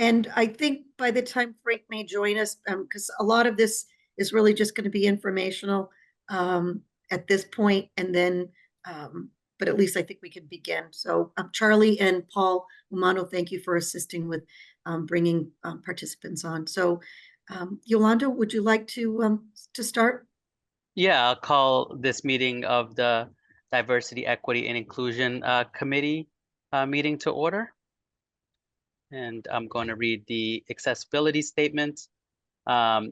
And I think by the time Frank may join us, because a lot of this is really just going to be informational at this point, and then, but at least I think we can begin. So Charlie and Paul Umano, thank you for assisting with bringing participants on. So Yolanda, would you like to start? Yeah, I'll call this meeting of the Diversity, Equity, and Inclusion Committee meeting to order. And I'm going to read the accessibility statement.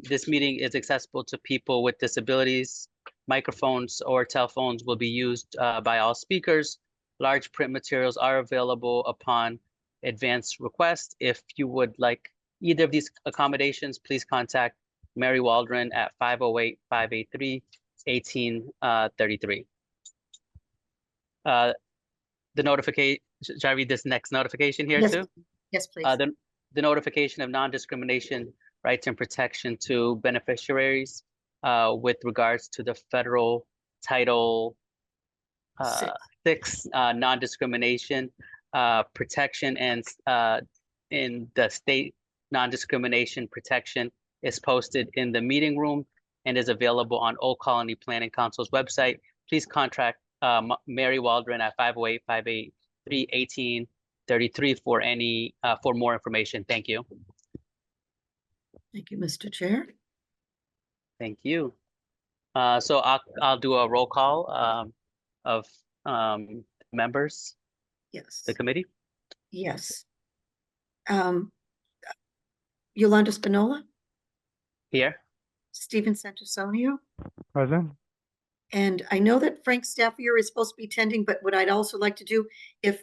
This meeting is accessible to people with disabilities. Microphones or telephones will be used by all speakers. Large print materials are available upon advance request. If you would like either of these accommodations, please contact Mary Waldron at 508-583-1833. The notification, should I read this next notification here Yes. too? Yes, please. The notification of non-discrimination rights and protection to beneficiaries with regards to the federal Title VI non-discrimination protection, and in the state non-discrimination protection is posted in the meeting room and is available on Old Colony Planning Council's website. Please contact Mary Waldron at 508-583-1833 for any for more information. Thank you. Thank you, Mr. Chair. Thank you. So I'll do a roll call of members. Yes. The committee. Yes. Yolanda Spinola. Here. Stephen Santusonio. Present. And I know that Frank Staffier is supposed to be attending, but what I'd also like to do, if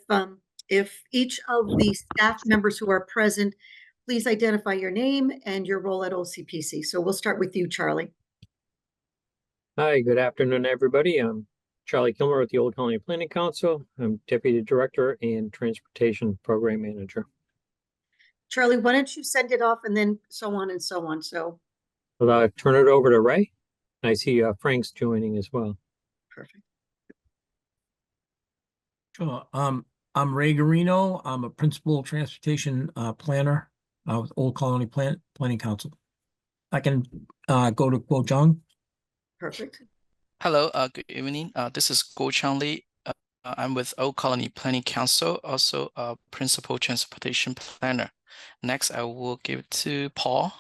each of the staff members who are present, please identify your name and your role at OCPC. So we'll start with you, Charlie. Hi, good afternoon, everybody. I'm Charlie Kilmer with the Old Colony Planning Council. I'm Deputy Director and Transportation Program Manager. Charlie, why don't you send it off and then so on and so on. So I'll turn it over to Ray. I see Frank's joining as well. Perfect. Sure. I'm Ray Garino. I'm a Principal Transportation Planner with Old Colony Planning Council. I can go to Guo Zhang. Perfect. Hello, good evening. This is Guo Chang Li. I'm with Old Colony Planning Council, also a Principal Transportation Planner. Next, I will give it to Paul.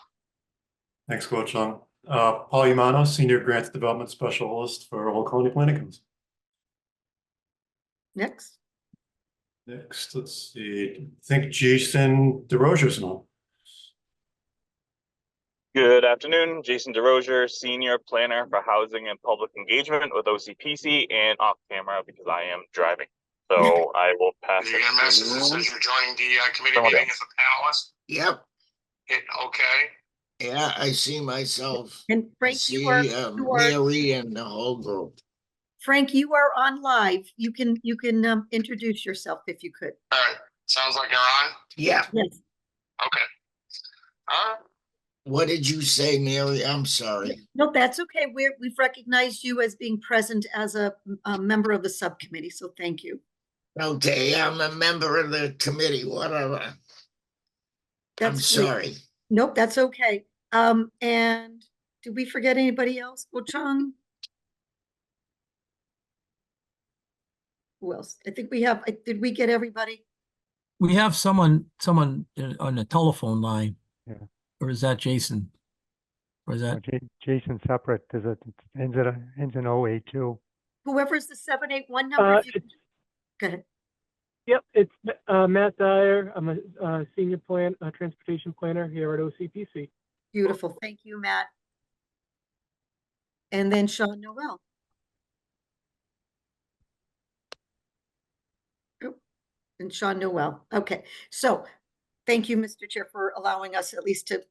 Thanks, Guo Chang. Paul Umano, Senior Grants Development Specialist for Old Colony Planning Council. Next, let's see. I think Jason DeRozier's on. Good afternoon, Jason DeRozier, Senior Planner for Housing and Public Engagement with OCPC, and off camera because I am driving. So I will pass. You get a message that says you're joining the committee meeting as a panelist? Yep. Okay. Yeah, I see myself. and Frank, Mary and the whole group. Frank, you are on live. You can introduce yourself if you could. All right. Sounds like you're on? Yeah. Yes. Okay. What did you say, Mary? I'm sorry. No, that's okay. We've recognized you as being present as a member of the subcommittee, so thank you. Okay, I'm a member of the committee, whatever. I'm sorry. Nope, that's okay. And did we forget anybody else? Guo-Chang? Who else? I think we have, did we get everybody? We have someone on the telephone line. Yeah. Or is that Jason? Or is that Jason separate? Does it ends in 082? Whoever's the 781 number. Go ahead. Yep, it's Matt Dyer. I'm a senior transportation planner here at OCPC. Beautiful. Thank you, Matt. And then Sean Noel. Oh, and Sean Noel. Okay, so thank you, Mr. Chair, for allowing us at least to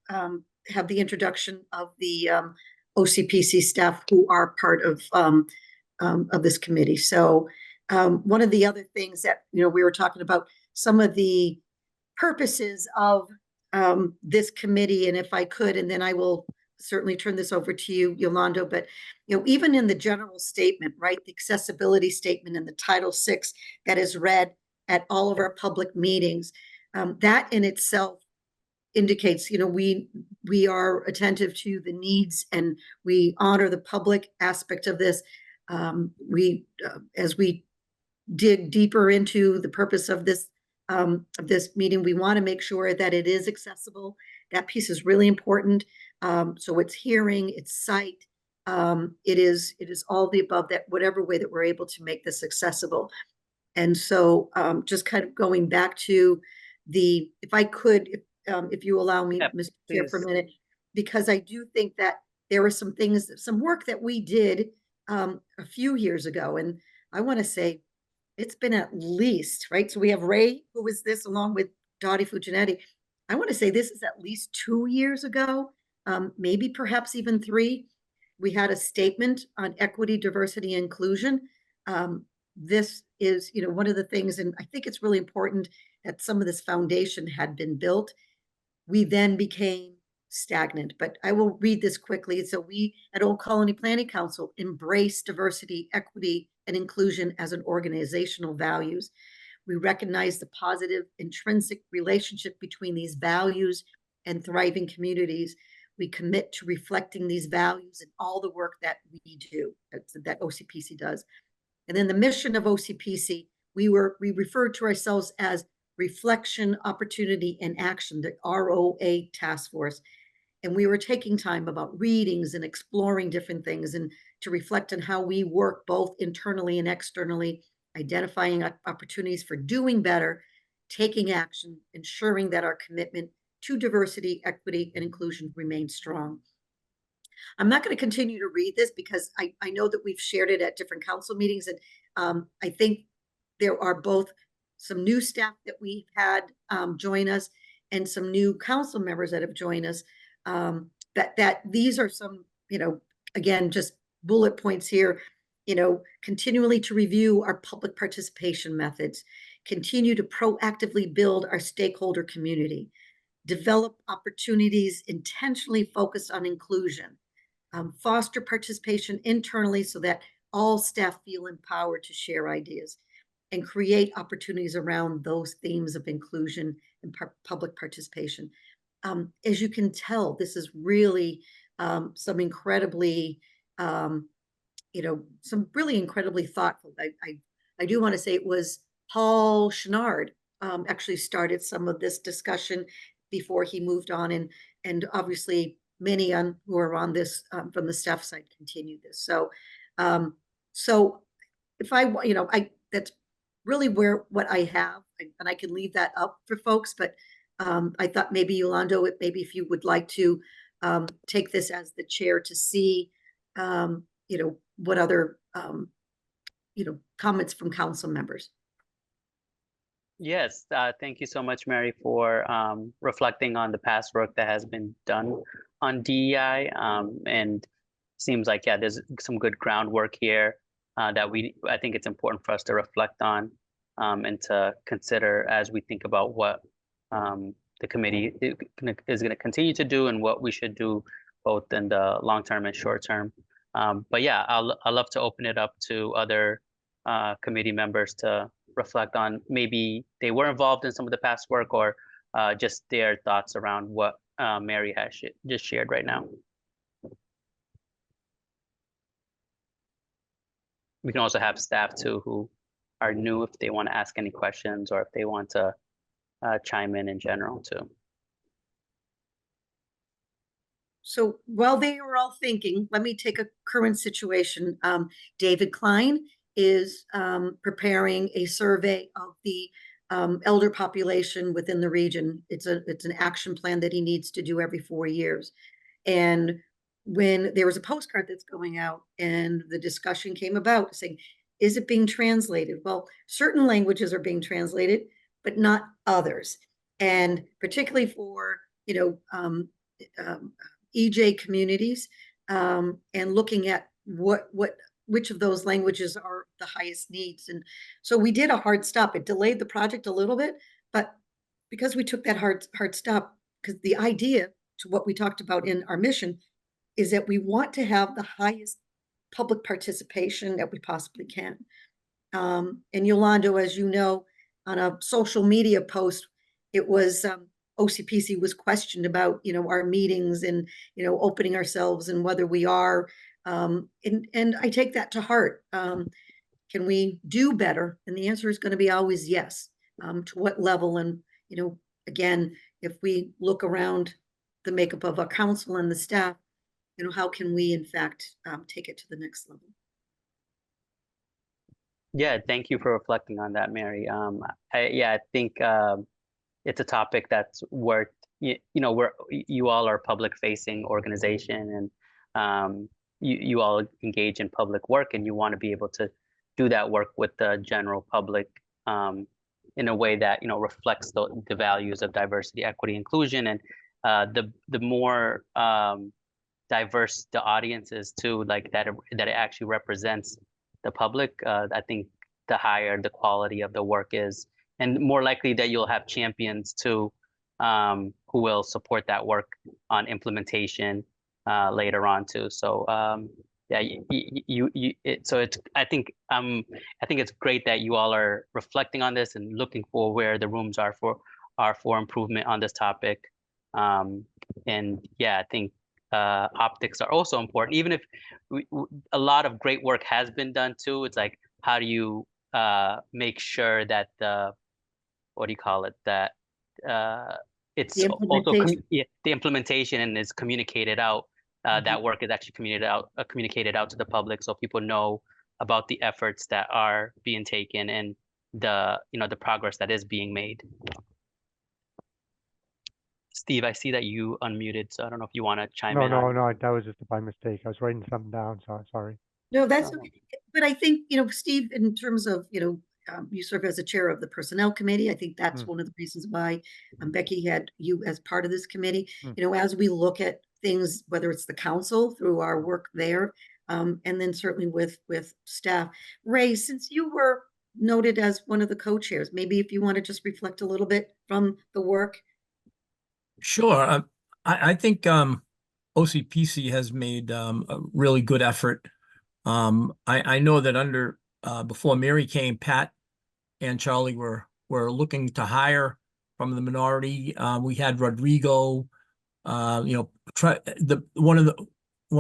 have the introduction of the OCPC staff who are part of this committee. So one of the other things that, we were talking about some of the purposes of this committee, and if I could, and then I will certainly turn this over to you, Yolanda, but, even in the general statement, right, the accessibility statement in the Title VI that is read at all of our public meetings, that in itself indicates, we are attentive to the needs and we honor the public aspect of this. As we dig deeper into the purpose of this meeting, we want to make sure that it is accessible. That piece is really important. So it's hearing, it's sight, it is all the above, that whatever way that we're able to make this accessible. And so just kind of going back to if I could, if you allow me, Yep, Mr. Chair, for a please. minute, because I do think that there were some things, some work that we did a few years ago. And I want to say it's been at least, right? So we have Ray, who was this along with Dottie Fuginetti. I want to say this is at least 2 years ago, maybe perhaps even 3. We had a statement on equity, diversity, and inclusion. This is, one of the things, and I think it's really important that some of this foundation had been built. We then became stagnant, but I will read this quickly. So we at Old Colony Planning Council embrace diversity, equity, and inclusion as an organizational values. We recognize the positive intrinsic relationship between these values and thriving communities. We commit to reflecting these values in all the work that we do, that OCPC does. And then the mission of OCPC, we referred to ourselves as Reflection, Opportunity, and Action, the ROA Task Force. And we were taking time about readings and exploring different things and to reflect on how we work both internally and externally, identifying opportunities for doing better, taking action, ensuring that our commitment to diversity, equity, and inclusion remains strong. I'm not going to continue to read this because I know that we've shared it at different council meetings. And I think there are both some new staff that we've had join us and some new council members that have joined us. That these are some, again, just bullet points here, continually to review our public participation methods, continue to proactively build our stakeholder community, develop opportunities intentionally focused on inclusion, foster participation internally so that all staff feel empowered to share ideas, and create opportunities around those themes of inclusion and public participation. As you can tell, this is really some incredibly, some really incredibly thoughtful. I do want to say it was Paul Chenard actually started some of this discussion before he moved on, and obviously many who are on this from the staff side continue this. So, if that's really what I have, and I can leave that up for folks, but I thought maybe Yolando, maybe if you would like to take this as the chair to see, what other, comments from council members. Yes, thank you so much, Mary, for reflecting on the past work that has been done on DEI. And seems like, yeah, there's some good groundwork here that I think it's important for us to reflect on and to consider as we think about what the committee is going to continue to do and what we should do both in the long term and short term. But yeah, I'd love to open it up to other committee members to reflect on maybe they were involved in some of the past work or just their thoughts around what Mary has just shared right now. We can also have staff too who are new if they want to ask any questions or if they want to chime in general too. So while they are all thinking, let me take a current situation. David Klein is preparing a survey of the elder population within the region. It's an action plan that he needs to do every 4 years. And when there was a postcard that's going out and the discussion came about saying, is it being translated? Well, certain languages are being translated, but not others. And particularly for, EJ communities and looking at which of those languages are the highest needs. And so we did a hard stop. It delayed the project a little bit, but because we took that hard stop, because the idea to what we talked about in our mission is that we want to have the highest public participation that we possibly can. And Yolando, as you know, on a social media post, it was OCPC was questioned about, you know, our meetings and, you know, opening ourselves and whether we are. And I take that to heart. Can we do better? And the answer is going to be always yes. To what level? And, you know, again, if we look around the makeup of our council and the staff, you know, how can we in fact take it to the next level? Yeah, thank you for reflecting on that, Mary. I think it's a topic that's worth, you know, you all are public facing organization, and you all engage in public work, and you want to be able to do that work with the general public in a way that, you know, reflects the values of diversity, equity, inclusion, and the more diverse the audience is too, like that it actually represents the public, I think the higher the quality of the work is, and more likely that you'll have champions too, who will support that work on implementation later on too. So yeah, I think it's great that you all are reflecting on this and looking for where the rooms are for improvement on this topic. And yeah, I think optics are also important, even if a lot of great work has been done too. It's like, how do you make sure that what do you call it, that it's The also implementation. the implementation and is communicated out, that work is actually communicated out to the public, so people know about the efforts that are being taken and the, you know, the progress that is being made. Steve, I see that you unmuted, so I don't know if you want to chime in. No, that was just by mistake. I was writing something down, so sorry. No, that's okay. But I think, you know, Steve, in terms of, you know, you serve as a chair of the Personnel Committee. I think that's one of the reasons why Becky had you as part of this committee. You know, as we look at things, whether it's the council through our work there, and then certainly with staff. Ray, since you were noted as one of the co-chairs, maybe if you want to just reflect a little bit from the work. Sure. I think OCPC has made a really good effort. I know that under before Mary came, Pat and Charlie were looking to hire from the minority. We had Rodrigo. You know, one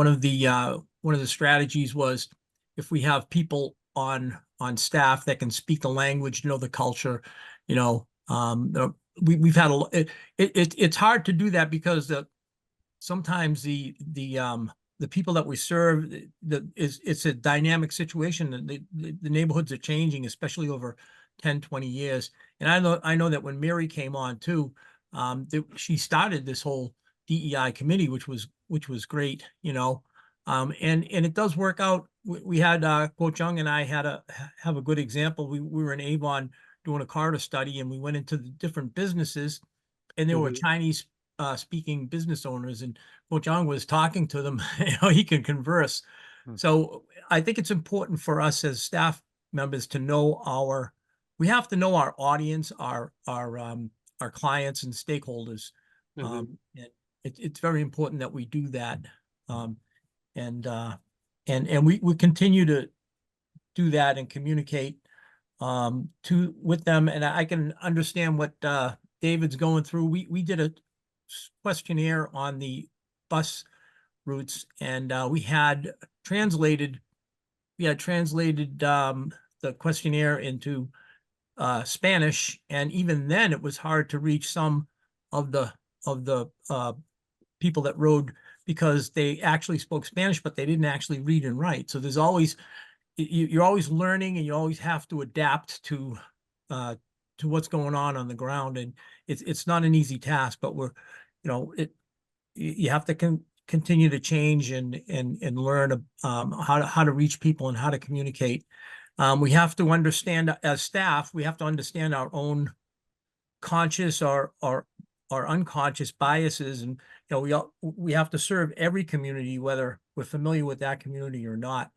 of the strategies was, if we have people on staff that can speak the language, know the culture, you know, we've had it's hard to do that because sometimes the people that we serve, it's a dynamic situation. The neighborhoods are changing, especially over 10, 20 years. And I know that when Mary came on too, she started this whole DEI committee, which was great, you know. And it does work out. We had Coach Young and I have a good example. We were in Avon doing a corridor study, and we went into the different businesses, and there were Chinese speaking business owners, and Coach Young was talking to them. You know, he can converse. So I think it's important for us as staff members to know we have to know our audience, our clients and stakeholders. And it's very important that we do that. And we continue to do that and communicate with them. And I can understand what David's going through. We did a questionnaire on the bus routes, and we had translated the questionnaire into Spanish, and even then it was hard to reach some of the people that rode, because they actually spoke Spanish, but they didn't actually read and write. So there's always, you're always learning, and you always have to adapt to what's going on the ground. And it's not an easy task, but you have to continue to change and learn how to reach people and how to communicate. We have to understand, as staff, we have to understand our own conscious or unconscious biases, and we have to serve every community, whether we're familiar with that community or not.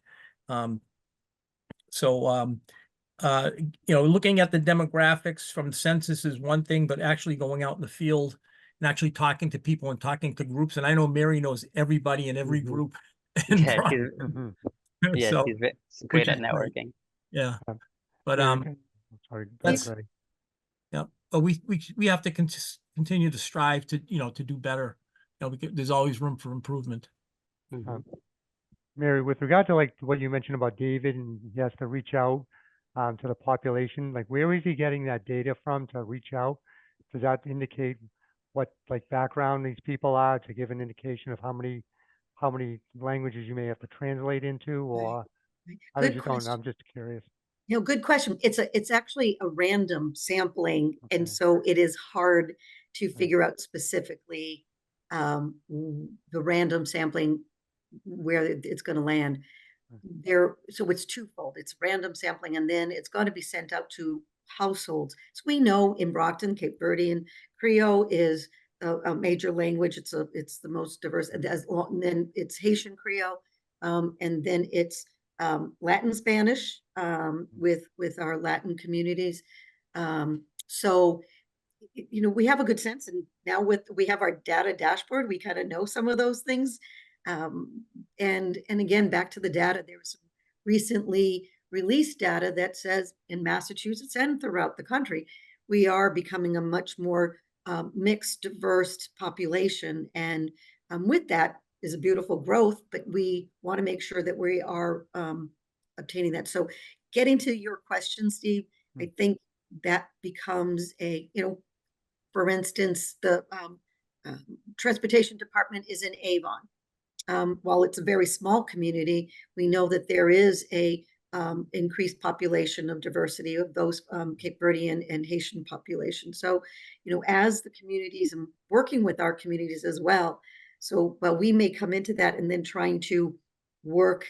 Looking at the demographics from census is one thing, but actually going out in the field and actually talking to people and talking to groups. And I know Mary knows everybody in every group. Yeah, So, she's great at networking. Yeah, but sorry. that's, yeah. But we have to continue to strive to, to do better. There's always room for improvement. Mhm. Mary, with regard to like what you mentioned about David and he has to reach out to the population, like where is he getting that data from to reach out? Does that indicate what like background these people are to give an indication of how many languages you may have to translate into, or I Good just don't, question. I'm just curious. Good question. It's actually a random sampling, and Okay. so it is hard to Right. figure out specifically the random sampling where it's going to land. So it's twofold. It's random sampling, and then it's going to be sent out to households. So we know in Brockton, Cape Verdean Creole is a major language. It's the most diverse. And then it's Haitian Creole, and then it's Latin Spanish with our Latin communities. So we have a good sense, and now we have our data dashboard, we kind of know some of those things. And again, back to the data, there was some recently released data that says in Massachusetts and throughout the country, we are becoming a much more mixed, diverse population. And with that is a beautiful growth, but we want to make sure that we are obtaining that. So getting to your question, Steve, I think that becomes for instance, the transportation department is in Avon. While it's a very small community, we know that there is a increased population of diversity of those Cape Verdean and Haitian population. So, as the communities and working with our communities as well. So, while we may come into that and then trying to work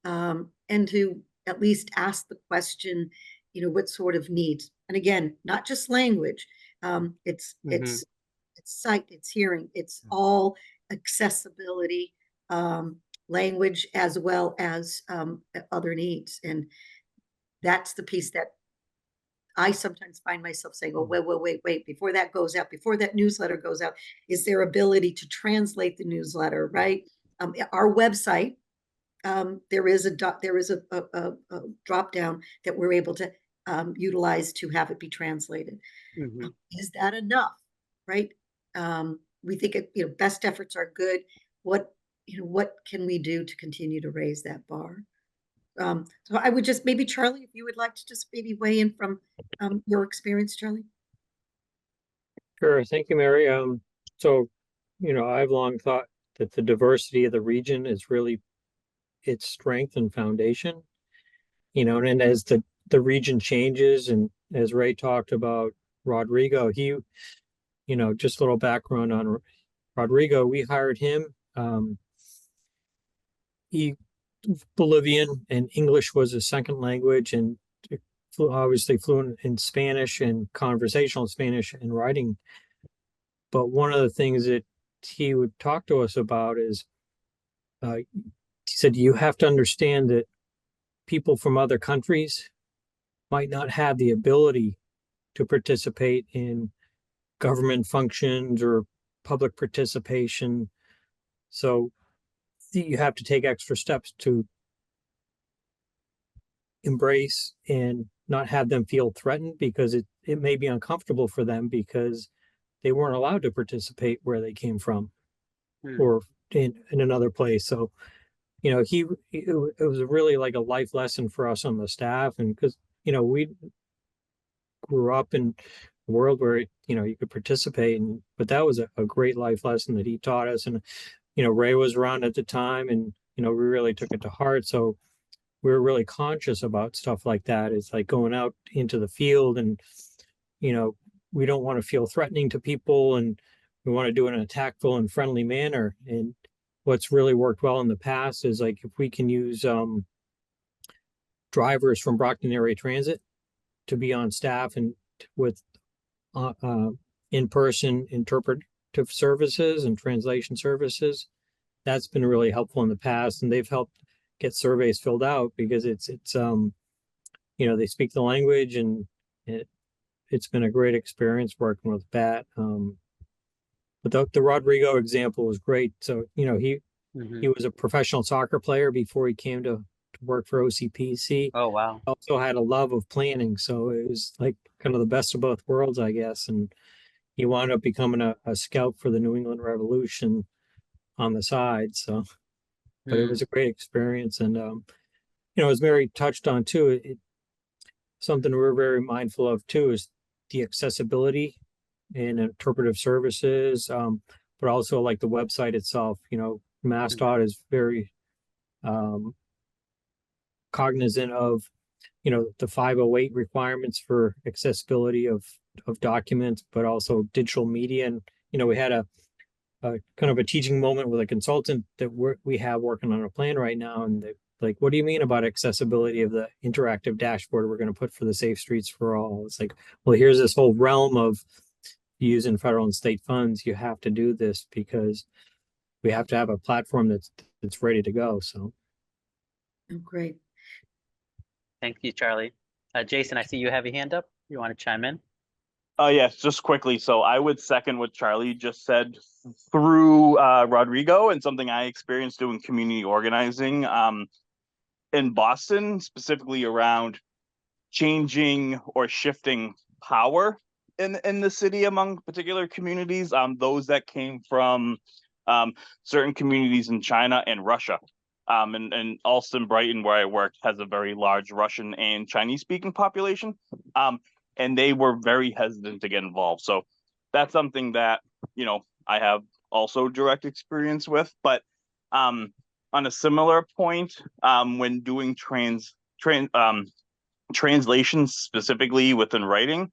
and to at least ask the question, what sort of needs, and again, not just language, it's sight, it's hearing, it's all accessibility, language, as well as other needs. And that's the piece that I sometimes find myself saying, oh, wait, before that goes out, before that newsletter goes out, is there ability to translate the newsletter, right? Our website, there is a drop down that we're able to utilize to have it be translated. Is that enough, right? We think best efforts are good. What can we do to continue to raise that bar? So I would just maybe, Charlie, if you would like to just maybe weigh in from your experience, Charlie. Sure, thank you, Mary. So, I've long thought that the diversity of the region is really its strength and foundation. And as the region changes, and as Ray talked about Rodrigo, he, just a little background on Rodrigo, we hired him. He Bolivian, and English was his second language, and obviously fluent in Spanish and conversational Spanish and writing. But one of the things that he would talk to us about is, he said, you have to understand that people from other countries might not have the ability to participate in government functions or public participation. So you have to take extra steps to embrace and not have them feel threatened, because it may be uncomfortable for them because they weren't allowed to participate where they came from or in another place. So, it was really like a life lesson for us on the staff. And because, we grew up in a world where, you could participate, but that was a great life lesson that he taught us. And, Ray was around at the time, and, we really took it to heart. So we were really conscious about stuff like that. It's like going out into the field, and, we don't want to feel threatening to people, and we want to do it in a tactful and friendly manner. And what's really worked well in the past is, like, if we can use drivers from Brockton Area Transit to be on staff and with in-person interpretive services and translation services, that's been really helpful in the past. And they've helped get surveys filled out because it's they speak the language, and it's been a great experience working with that. But the Rodrigo example was great. So, he was a professional soccer player before he came to work for OCPC. Oh, wow. Also had a love of planning. So it was like kind of the best of both worlds, I guess. And, he wound up becoming a scout for the New England Revolution on the side. So, but it was a great experience. And, as Mary touched on too, something we're very mindful of too is the accessibility and interpretive services, but also like the website itself. MassDOT is very cognizant of the 508 requirements for accessibility of documents, but also digital media. And we had a kind of a teaching moment with a consultant that we have working on a plan right now, and they like, what do you mean about accessibility of the interactive dashboard we're going to put for the Safe Streets for All? It's like, well, here's this whole realm of using federal and state funds. You have to do this because we have to have a platform that's ready to go. So, Oh, great. Thank you, Charlie. Jason, I see you have your hand up. You want to chime in? Yes, just quickly. So I would second what Charlie just said through Rodrigo, and something I experienced doing community organizing in Boston, specifically around changing or shifting power in the city among particular communities. Those that came from certain communities in China and Russia. And Alston Brighton, where I worked, has a very large Russian and Chinese speaking population. And they were very hesitant to get involved. So that's something that, I have also direct experience with. But on a similar point, when doing translations specifically within writing,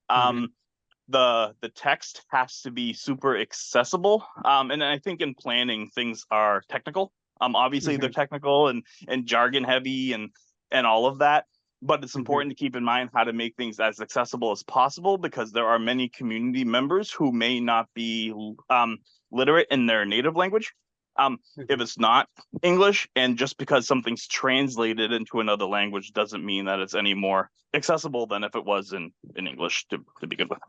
the text has to be super accessible. And I think in planning, things are technical. Obviously they're technical and jargon heavy and all of that, but it's important to keep in mind how to make things as accessible as possible, because there are many community members who may not be literate in their native language. If it's not English, and just because something's translated into another language doesn't mean that it's any more accessible than if it was in English to begin with.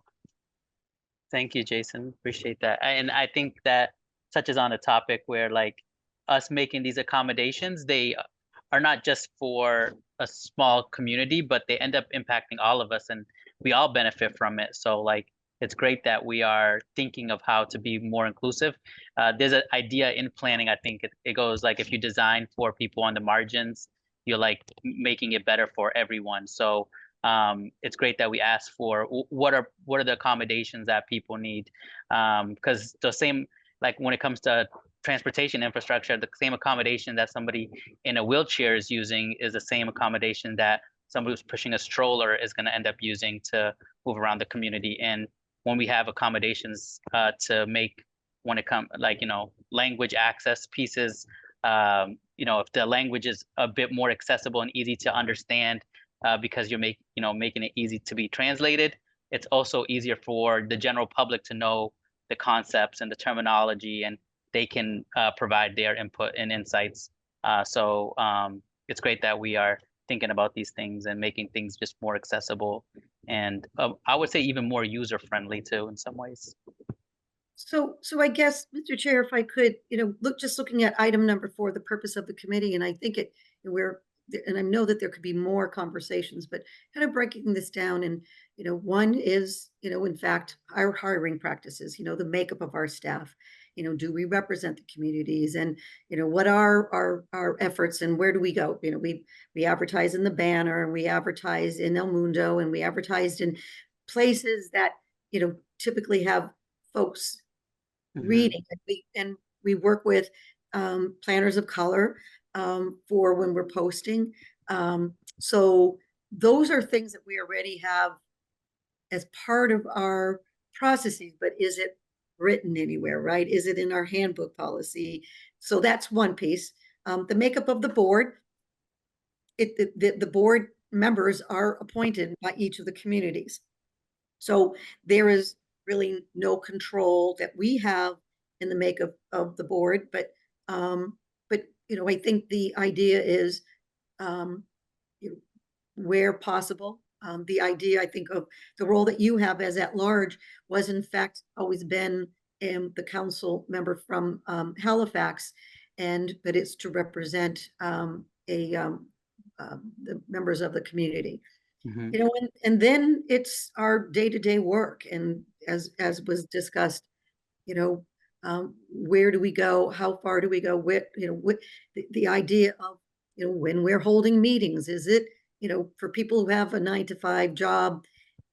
Thank you, Jason. Appreciate that. And I think that touches on a topic where, like, us making these accommodations, they are not just for a small community, but they end up impacting all of us, and we all benefit from it. So, like, it's great that we are thinking of how to be more inclusive. There's an idea in planning, I think it goes like, if you design for people on the margins, you're like making it better for everyone. So it's great that we ask for what are the accommodations that people need, because the same, like when it comes to transportation infrastructure, the same accommodation that somebody in a wheelchair is using is the same accommodation that somebody who's pushing a stroller is going to end up using to move around the community. And when we have accommodations to make, when it comes, like, language access pieces, if the language is a bit more accessible and easy to understand, because you're making it easy to be translated, it's also easier for the general public to know the concepts and the terminology, and they can provide their input and insights. So it's great that we are thinking about these things and making things just more accessible, and I would say even more user-friendly too in some ways. So I guess, Mr. Chair, if I could, looking at item number 4, the purpose of the committee, and I think and I know that there could be more conversations, but kind of breaking this down, and one is, in fact, our hiring practices, the makeup of our staff. Do we represent the communities, and what are our efforts, and where do we go? We advertise in the Banner, and we advertise in El Mundo, and we advertised in places that typically have folks reading, and we work with planners of color for when we're posting. So those are things that we already have as part of our processes, but is it written anywhere, right? Is it in our handbook policy? So that's one piece. The makeup of the board, the board members are appointed by each of the communities. So there is really no control that we have in the makeup of the board, but I think the idea is, where possible, the idea, I think, of the role that you have as at large was in fact always been the council member from Halifax, but it's to represent the members of the community. And then it's our day-to-day work, and as was discussed, you know, where do we go? How far do we go? What, you know, what the idea of, you know, when we're holding meetings, is it, you know, for people who have a 9-to-5 job,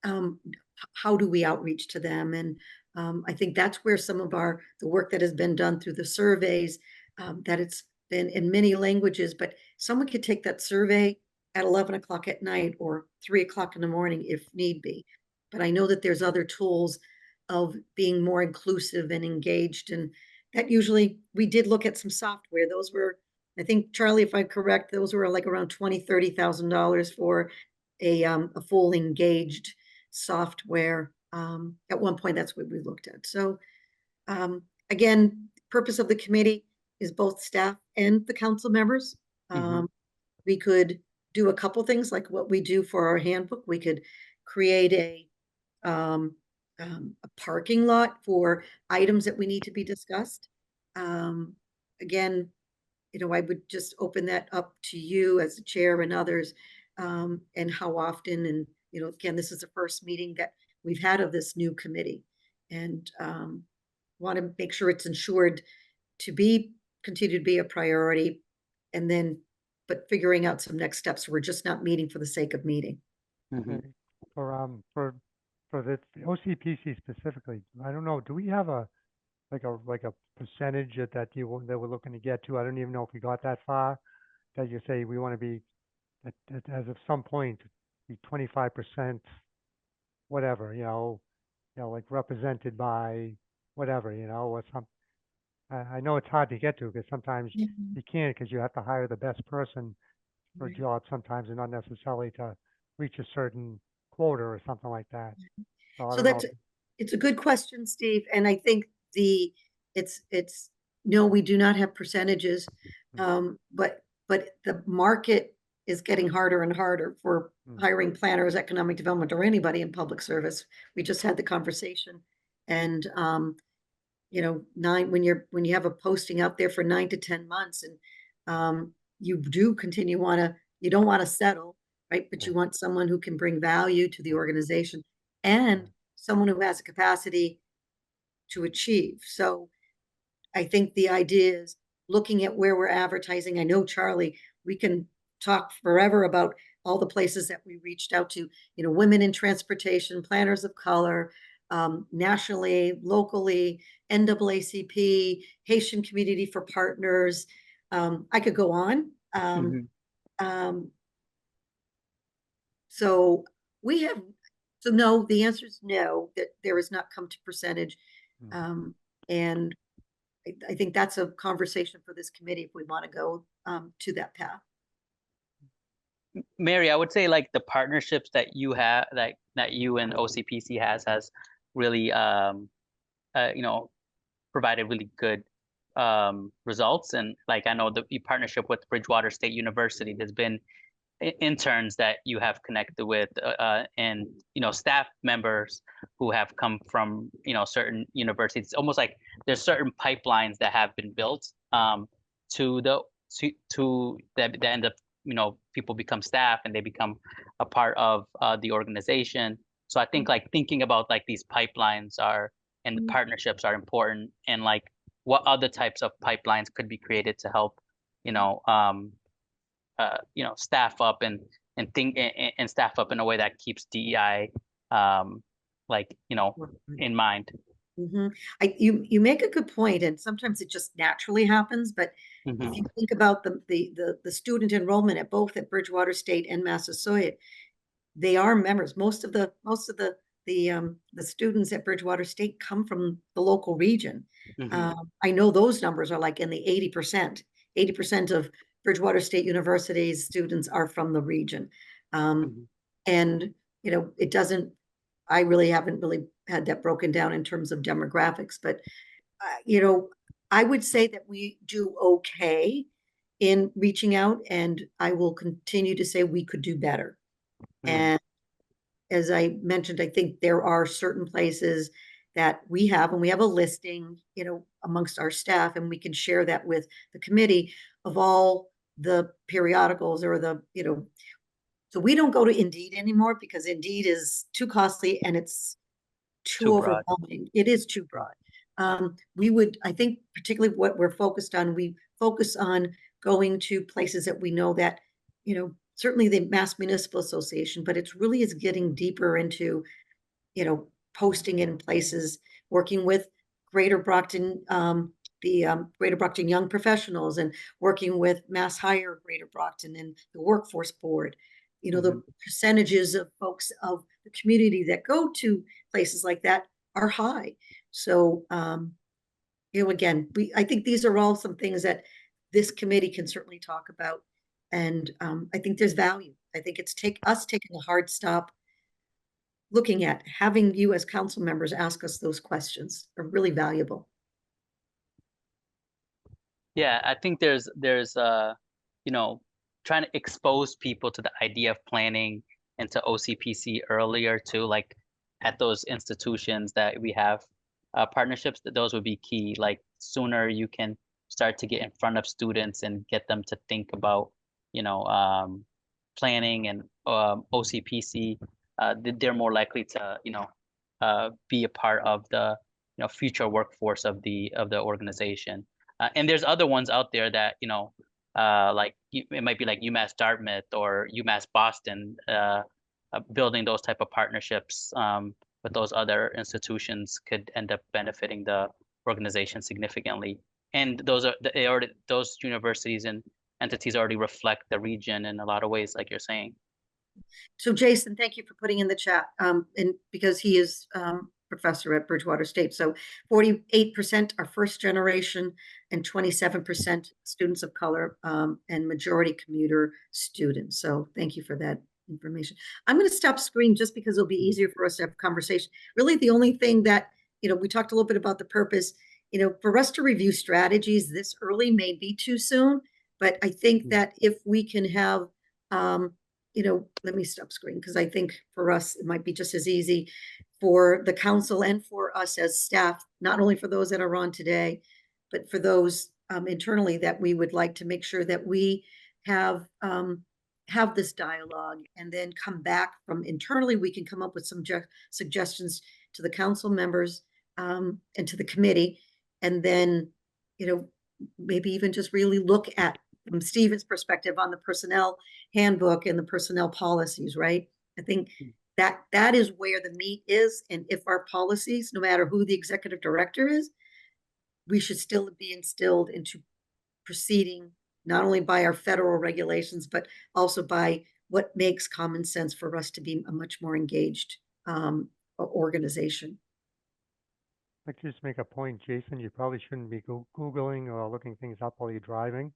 how do we outreach to them? And I think that's where some of the work that has been done through the surveys, that it's been in many languages, but someone could take that survey at 11 o'clock at night or 3 o'clock in the morning if need be. But I know that there's other tools of being more inclusive and engaged. And that usually, we did look at some software. Those were, I think, Charlie, if I'm correct, those were like around $20,000-$30,000 for a full engaged software. At one point, that's what we looked at. So again, purpose of the committee is both staff and the council members. We could do a couple things like what we do for our handbook. We could create a parking lot for items that we need to be discussed. Again, you know, I would just open that up to you as the chair and others, and how often. And, you know, again, this is the first meeting that we've had of this new committee, and want to make sure it's ensured to continue to be a priority, and then, but figuring out some next steps. We're just not meeting for the sake of meeting. For the OCPC specifically, I don't know, do we have a percentage that we're looking to get to? I don't even know if we got that far, that you say we want to be as of some point be 25%, whatever, you know, like represented by whatever, you know, or some. I know it's hard to get to because sometimes you can't, because you have to hire the best person for a job sometimes, and not necessarily to reach a certain quota or something like that. So I don't know. It's a good question, Steve. And I think no, we do not have percentages, but the market is getting harder and harder for hiring planners, economic development, or anybody in public service. We just had the conversation, and you know, when you have a posting out there for 9 to 10 months, and you don't want to settle, right? But you want someone who can bring value to the organization, and someone who has a capacity to achieve. So I think the idea is looking at where we're advertising. I know, Charlie, we can talk forever about all the places that we reached out to, you know, women in transportation, planners of color, nationally, locally, NAACP, Haitian Community for Partners. I could go on. So no, the answer is no, that there has not come to percentage. And I think that's a conversation for this committee if we want to go to that path. Mary, I would say like the partnerships that you have, that you and OCPC has really, you know, provided really good results. And like, I know the partnership with Bridgewater State University, there's been interns that you have connected with, and, you know, staff members who have come from, you know, certain universities. It's almost like there's certain pipelines that have been built to that end up, you know, people become staff and they become a part of the organization. So I think like thinking about like these pipelines and the partnerships are important, and like what other types of pipelines could be created to help, you know, staff up and staff up in a way that keeps DEI, like, you know, in mind. You make a good point, and sometimes it just naturally happens. But if you think about the student enrollment at Bridgewater State and Massasoit, they are members. Most of the students at Bridgewater State come from the local region. I know those numbers are like in the 80%. 80% of Bridgewater State University's students are from the region. And, you know, I really haven't really had that broken down in terms of demographics, but, you know, I would say that we do okay in reaching out, and I will continue to say we could do better. And as I mentioned, I think there are certain places that we have a listing, you know, amongst our staff, and we can share that with the committee of all the periodicals or the, you know, so we don't go to Indeed anymore because Indeed is too costly, and it's too Too broad. overwhelming. It is too broad. We would, I think, particularly what we're focused on, we focus on going to places that we know that, you know, certainly the Mass Municipal Association, but it's really is getting deeper into, you know, posting in places, working with Greater Brockton, Greater Brockton Young Professionals, and working with Mass Hire Greater Brockton and the Workforce Board. You know, the percentages of folks of the community that go to places like that are high. So, you know, again, I think these are all some things that this committee can certainly talk about. And I think there's value. I think it's us taking a hard stop, looking at having you as council members ask us those questions are really valuable. Yeah, I think there's you know, trying to expose people to the idea of planning and to OCPC earlier too, like at those institutions that we have partnerships, that those would be key. Like sooner you can start to get in front of students and get them to think about, you know, planning and OCPC, they're more likely to, you know, be a part of the, you know, future workforce of the organization. And there's other ones out there that, you know, like it might be like UMass Dartmouth or UMass Boston, building those type of partnerships with those other institutions could end up benefiting the organization significantly. And those universities and entities already reflect the region in a lot of ways, like you're saying. So Jason, thank you for putting in the chat, and because he is professor at Bridgewater State. So 48% are first generation and 27% students of color, and majority commuter students. So thank you for that information. I'm going to stop screen just because it'll be easier for us to have a conversation. Really, the only thing that, you know, we talked a little bit about the purpose, you know, for us to review strategies this early may be too soon, but I think that if we can have, you know, let me stop screen because I think for us, it might be just as easy for the council and for us as staff, not only for those that are on today, but for those internally, that we would like to make sure that we have this dialogue, and then come back from internally, we can come up with some suggestions to the council members and to the committee. And then, you know, maybe even just really look at, from Stephen's perspective, on the personnel handbook and the personnel policies, right? I think that is where the meat is. And if our policies, no matter who the executive director is, we should still be instilled into proceeding not only by our federal regulations, but also by what makes common sense for us to be a much more engaged organization. I'd like to just make a point, Jason, you probably shouldn't be Googling or looking things up while you're driving.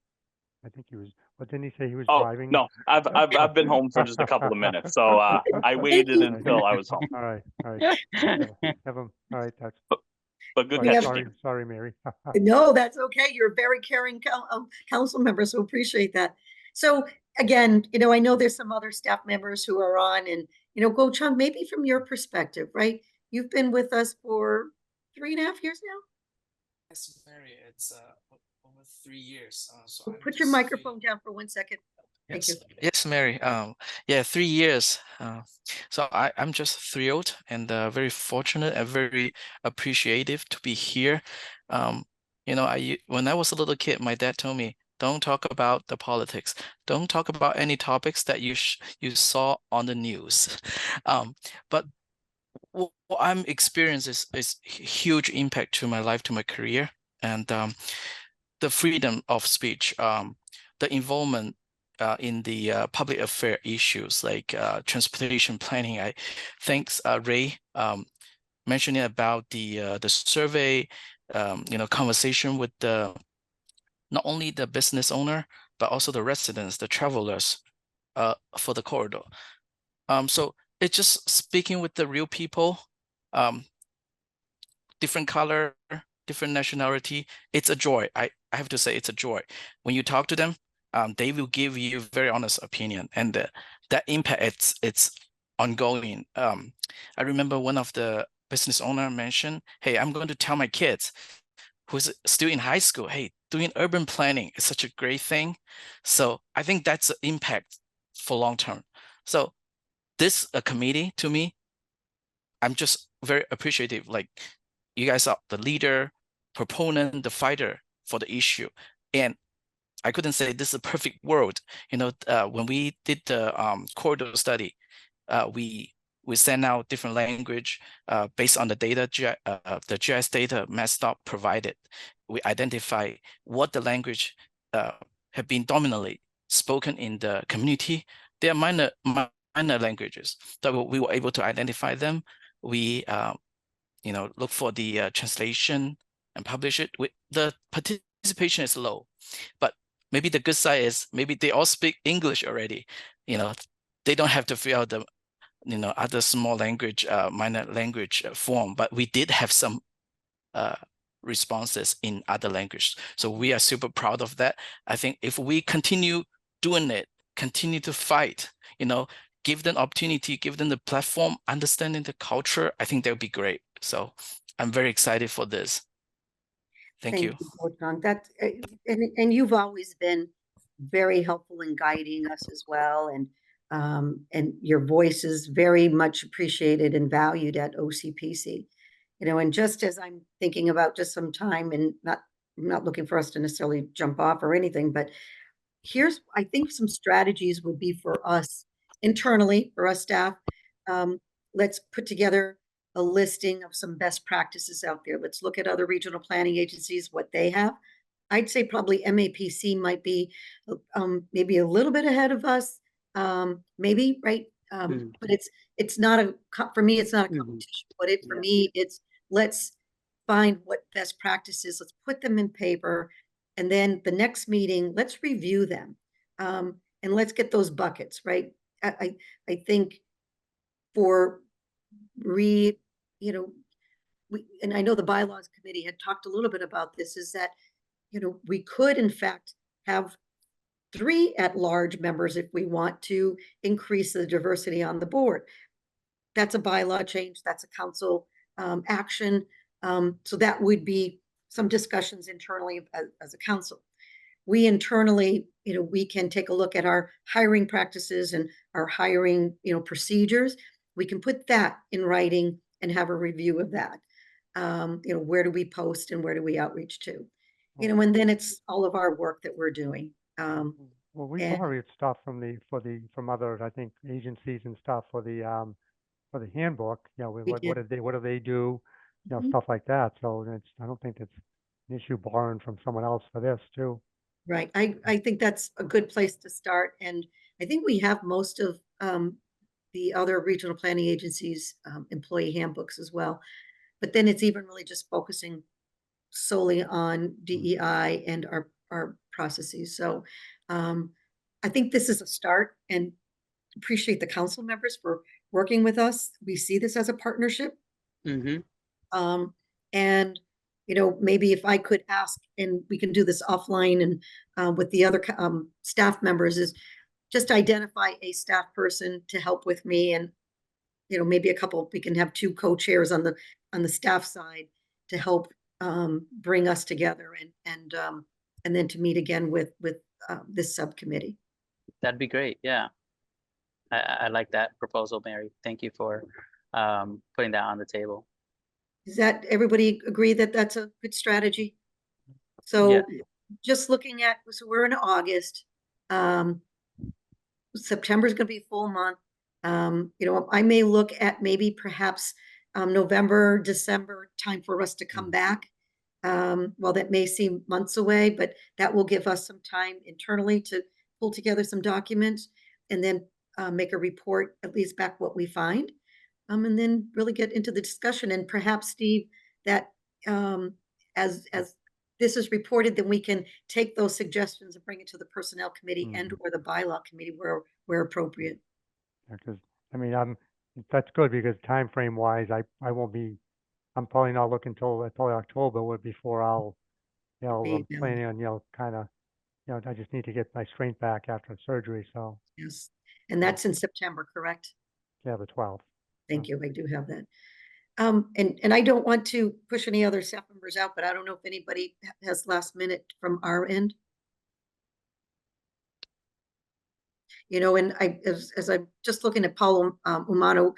I think he was, what didn't he say he was driving? No, I've been home for just a couple of minutes, so I waited until I was home. All right. Have him. All right, that's. But good catch. Sorry, Mary. No, that's okay. You're a very caring council member, so appreciate that. So again, you know, I know there's some other staff members who are on, and, you know, Go Chung, maybe from your perspective, right? You've been with us for 3.5 years now? Yes, Mary, it's over 3 years. So put your microphone down for 1 second. Thank you. Yes, Mary. Yeah, 3 years. So I'm just thrilled and very fortunate and very appreciative to be here. You know, when I was a little kid, my dad told me, don't talk about the politics. Don't talk about any topics that you saw on the news. But what I'm experiencing is huge impact to my life, to my career, and the freedom of speech, the involvement in the public affair issues like transportation planning. I thanks Ray mentioning about the survey, you know, conversation with the not only the business owner but also the residents, the travelers for the corridor. So it's just speaking with the real people, different color, different nationality. It's a joy. I have to say it's a joy. When you talk to them, they will give you very honest opinion, and that impact, it's ongoing. I remember one of the business owner mentioned, hey, I'm going to tell my kids who's still in high school, hey, doing urban planning is such a great thing. So I think that's an impact for long term. So this committee, to me, I'm just very appreciative. Like you guys are the leader, proponent, the fighter for the issue. And I couldn't say this is a perfect world. When we did the corridor study, we sent out different language based on the data, the GIS data MassDOT provided. We identify what the language have been dominantly spoken in the community. They are minor languages, so we were able to identify them. We look for the translation and publish it. The participation is low, but maybe the good side is maybe they all speak English already. They don't have to fill out the other small language, minor language form, but we did have some responses in other language. So we are super proud of that. I think if we continue doing it, continue to fight, give them opportunity, give them the platform, understanding the culture, I think that would be great. So I'm very excited for this. Thank you. Coach Ong. And you've always been very helpful in guiding us as well. And your voice is very much appreciated and valued at OCPC. And just as I'm thinking about just some time and I'm not looking for us to necessarily jump off or anything, but I think some strategies would be for us internally, for us staff. Let's put together a listing of some best practices out there. Let's look at other regional planning agencies, what they have. I'd say probably MAPC might be maybe a little bit ahead of us, maybe, right? But it's not for me, it's not a competition, but for me, it's let's find what best practices, let's put them in paper, and then the next meeting, let's review them, and let's get those buckets, right? I think for and I know the bylaws committee had talked a little bit about this, is that, we could in fact have 3 at-large members if we want to increase the diversity on the board. That's a bylaw change, that's a council action. So that would be some discussions internally as a council. We internally, we can take a look at our hiring practices and our hiring, procedures. We can put that in writing and have a review of that. Where do we post and where do we outreach to? And then it's all of our work that we're doing. Well, we borrowed stuff from other, I think, agencies and stuff for the handbook. What do they do? Stuff like that. So I don't think it's an issue borrowing from someone else for this too. Right. I think that's a good place to start. And I think we have most of the other regional planning agencies' employee handbooks as well. But then it's even really just focusing solely on DEI and our processes. So I think this is a start, and appreciate the council members for working with us. We see this as a partnership. And maybe if I could ask, and we can do this offline and with the other staff members, is just identify a staff person to help with me, and maybe we can have 2 co-chairs on the staff side to help bring us together and then to meet again with this subcommittee. That'd be great. Yeah. I like that proposal, Mary. Thank you for putting that on the table. Does that everybody agree that that's a good strategy? So just looking at, so we're in August. September is going to be a full month. I may look at maybe perhaps November, December time for us to come back. Well, that may seem months away, but that will give us some time internally to pull together some documents and then make a report, at least back what we find, and then really get into the discussion. And perhaps, Steve, that as this is reported, then we can take those suggestions and bring it to the personnel committee and or the bylaw committee where appropriate. Because that's good, because time frame wise, I won't be. I'm probably not looking till probably October before I'm planning on kind of I just need to get my strength back after surgery. So yes, and that's in September, correct? Yeah, the 12th. Thank you. I do have that. And I don't want to push any other staff members out, but I don't know if anybody has last minute from our end. And as I'm just looking at Paul Umano,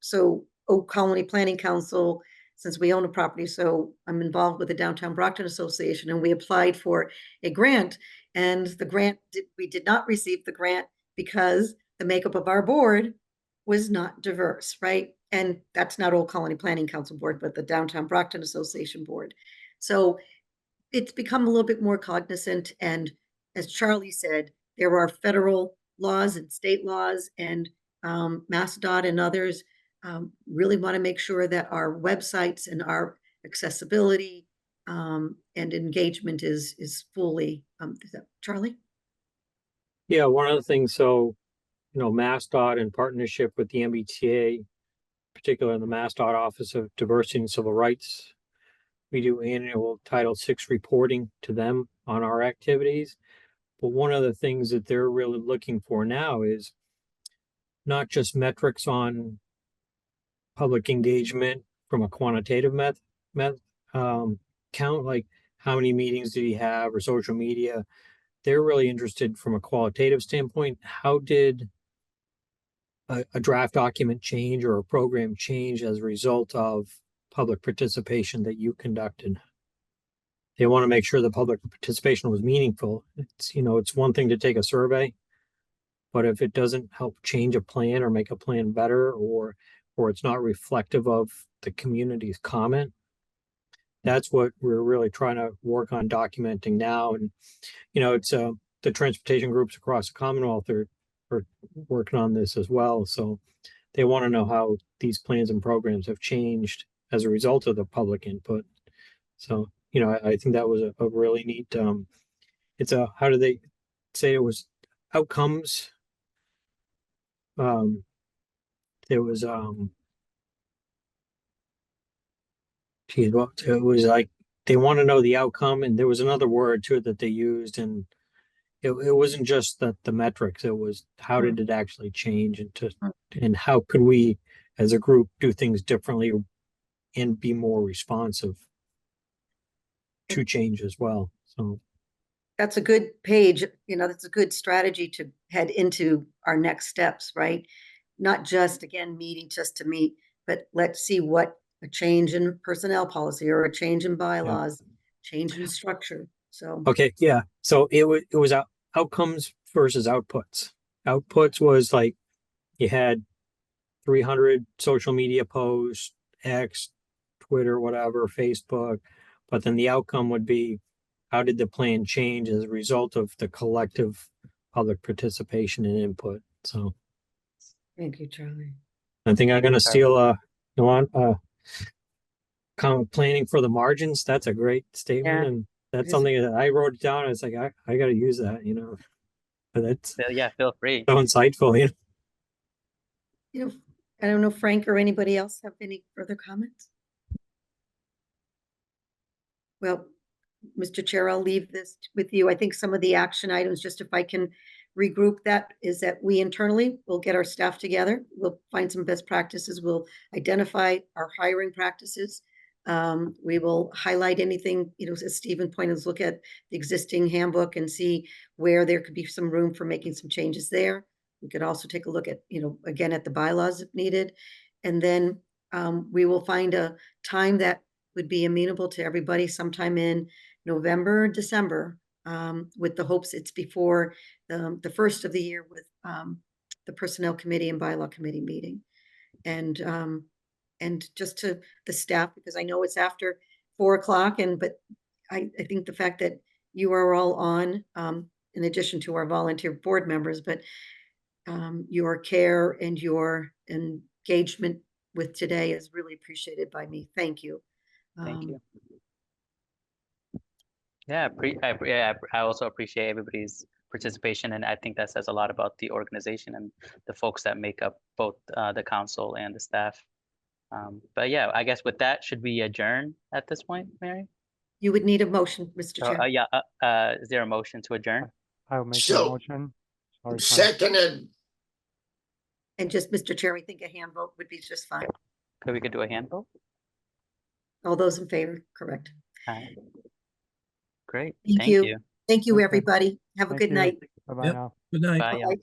so Oak Colony Planning Council, since we own a property, so I'm involved with the Downtown Brockton Association, and we applied for a grant. And the grant, we did not receive the grant because the makeup of our board was not diverse, right? And that's not Old Colony Planning Council board, but the Downtown Brockton Association board. So it's become a little bit more cognizant. And as Charlie said, there are federal laws and state laws, and MassDOT and others really want to make sure that our websites and our accessibility and engagement is fully, is that Charlie? Yeah, one of the things, so, you know, MassDOT in partnership with the MBTA, particularly the MassDOT Office of Diversity and Civil Rights, we do annual Title VI reporting to them on our activities. But one of the things that they're really looking for now is not just metrics on public engagement from a quantitative count, like how many meetings did he have or social media. They're really interested from a qualitative standpoint. How did a draft document change or a program change as a result of public participation that you conducted? They want to make sure the public participation was meaningful. It's, you know, it's one thing to take a survey, but if it doesn't help change a plan or make a plan better, or it's not reflective of the community's comment, that's what we're really trying to work on documenting now. And, you know, it's the transportation groups across the Commonwealth are working on this as well. So they want to know how these plans and programs have changed as a result of the public input. So, you know, I think that was a really neat, it's a, how do they say it was, outcomes. There was, geez, well, it was like, they want to know the outcome, and there was another word to it that they used, and it wasn't just the metrics, it was how did it actually change, and how could we as a group do things differently and be more responsive to change as well. So that's a good page, you know, that's a good strategy to head into our next steps, right? Not just, again, meeting just to meet, but let's see what a change in personnel policy or a change in bylaws, change in structure. So okay, yeah. So it was outcomes versus outputs. Outputs was like you had 300 social media posts, X, Twitter, whatever, Facebook, but then the outcome would be how did the plan change as a result of the collective public participation and input. So thank you, Charlie. I think I'm going to steal planning for the margins. That's a great statement. Yeah. And that's something that I wrote it down. I was like, I got to use that, you know, but that's Yeah, feel free. so insightful. You know? You know, I don't know, Frank or anybody else have any further comments? Well, Mr. Chair, I'll leave this with you. I think some of the action items, just if I can regroup that, is that we internally will get our staff together. We'll find some best practices. We'll identify our hiring practices. We will highlight anything, you know, as Stephen pointed, let's look at the existing handbook and see where there could be some room for making some changes there. We could also take a look at, you know, again, at the bylaws if needed. And then we will find a time that would be amenable to everybody sometime in November, December, with the hopes it's before the first of the year with the Personnel Committee and Bylaw Committee meeting. And just to the staff, because I know it's after 4 o'clock, but I think the fact that you are all on, in addition to our volunteer board members, but your care and your engagement with today is really appreciated by me. Thank you. Thank you. Yeah, I also appreciate everybody's participation, and I think that says a lot about the organization and the folks that make up both the council and the staff. But yeah, I guess with that, should we adjourn at this point, Mary? You would need a motion, Mr. Chair. Yeah, is there a motion to adjourn? I'll make the So, motion. Sorry, Frank. seconded. And just, Mr. Chair, I think a hand vote would be just fine. We could do a hand vote? All those in favor, correct. Great. Thank you. Thank you, Okay. everybody. Have a Thank good you. night. Bye-bye Yep. now. Good night. Bye. Yeah. Bye.